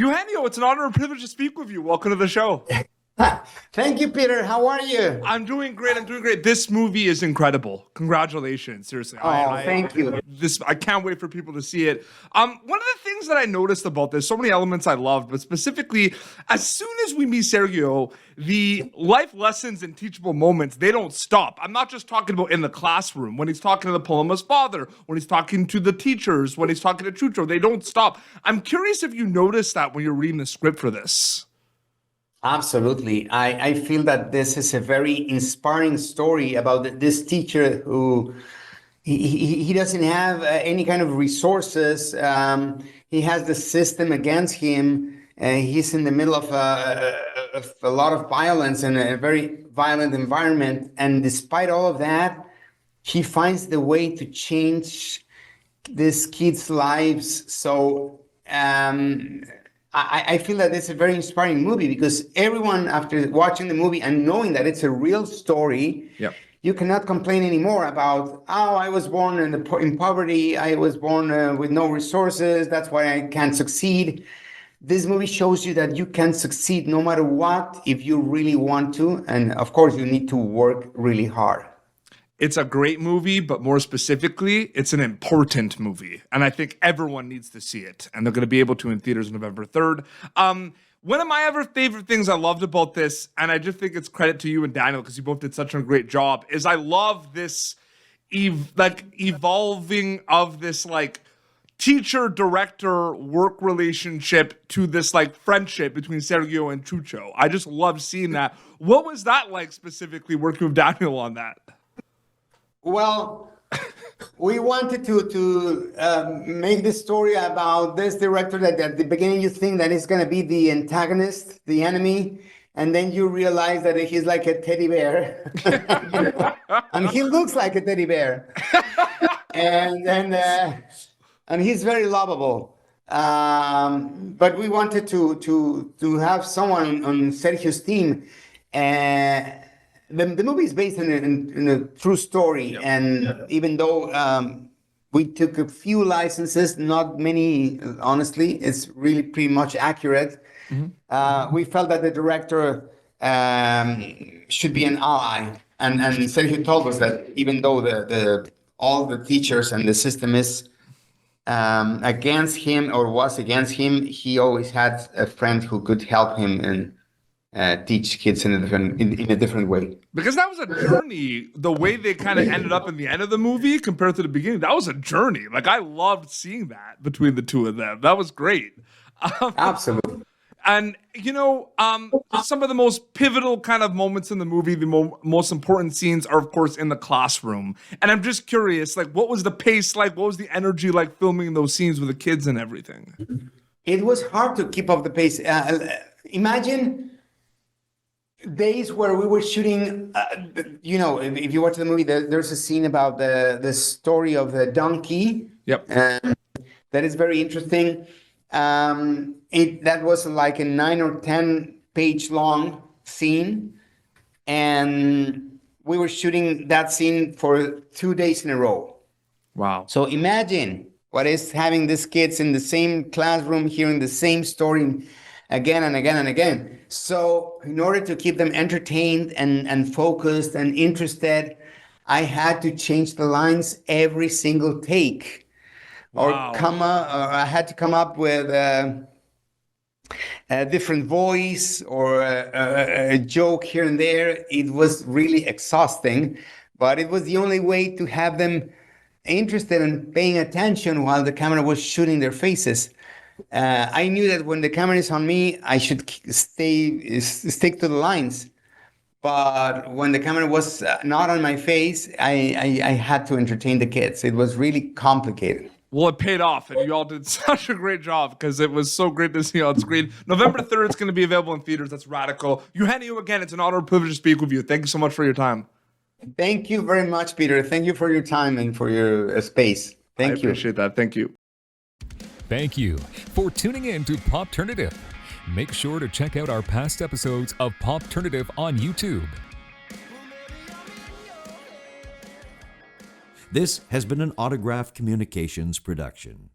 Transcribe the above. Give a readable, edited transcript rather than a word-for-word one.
Eugenio, it's an honor and privilege to speak with you. Welcome to the show. Thank you, Peter. How are you? I'm doing great. This movie is incredible. Congratulations. Seriously. Thank you. I can't wait for people to see it. One of the things that I noticed about this, so many elements I loved, but specifically, as soon as we meet Sergio, the life lessons and teachable moments, they don't stop. I'm not just talking about in the classroom, when he's talking to the Paloma's father, when he's talking to the teachers, when he's talking to Chucho, they don't stop. I'm curious if you noticed that when you're reading the script for this. Absolutely. I feel that this is a very inspiring story about this teacher who he doesn't have any kind of resources. He has the system against him. He's in the middle of a lot of violence and a very violent environment. And despite all of that, he finds the way to change these kids' lives. So I feel that it's a very inspiring movie because everyone, after watching the movie and knowing that it's a real story, Yep. You cannot complain anymore about, I was born in poverty, I was born with no resources, that's why I can't succeed. This movie shows you that you can succeed no matter what if you really want to. And of course, you need to work really hard. It's a great movie, but more specifically, it's an important movie. And I think everyone needs to see it. And they're going to be able to in theaters November 3rd. One of my other favorite things I loved about this, and I just think it's credit to you and Daniel because you both did such a great job, is I love this evolving of this teacher-director work relationship to this friendship between Sergio and Chucho. I just love seeing that. What was that like specifically working with Daniel on that? Well, we wanted to make this story about this director that at the beginning you think that he's going to be the antagonist, the enemy, and then you realize that he's like a teddy bear. And he looks like a teddy bear. And then and he's very lovable. But we wanted to have someone on Sergio's team. The movie is based in a true story, and even though we took a few licenses, not many, honestly, it's really pretty much accurate. Mm-hmm. We felt that the director should be an ally, and Sergio told us that even though all the teachers and the system is against him or was against him, he always had a friend who could help him and teach kids in a different way. Because that was a journey, the way they kind of ended up in the end of the movie compared to the beginning. That was a journey. I loved seeing that between the two of them. That was great. Absolutely. And, some of the most pivotal kind of moments in the movie, the most important scenes are, of course, in the classroom. And I'm just curious, what was the pace like? What was the energy like filming those scenes with the kids and everything? It was hard to keep up the pace. Imagine days where we were shooting, if you watch the movie, there's a scene about the story of the donkey. Yep. That is very interesting. That was like a 9 or 10 page long scene. And we were shooting that scene for 2 days in a row. Wow. So imagine what is having these kids in the same classroom, hearing the same story again and again and again. So in order to keep them entertained and focused and interested, I had to change the lines every single take. Wow. Or I had to come up with a different voice or a joke here and there. It was really exhausting, but it was the only way to have them interested and paying attention while the camera was shooting their faces. I knew that when the camera is on me, I should stick to the lines. But when the camera was not on my face, I had to entertain the kids. It was really complicated. Well, it paid off, and you all did such a great job because it was so great to see on screen. November 3rd, it's going to be available in theaters. That's radical. Eugenio, again, it's an honor and privilege to speak with you. Thank you so much for your time. Thank you very much, Peter. Thank you for your time and for your space. Thank you. I appreciate that. Thank you. Thank you for tuning in to Popternative. Make sure to check out our past episodes of Popternative on YouTube. This has been an Autograph Communications production.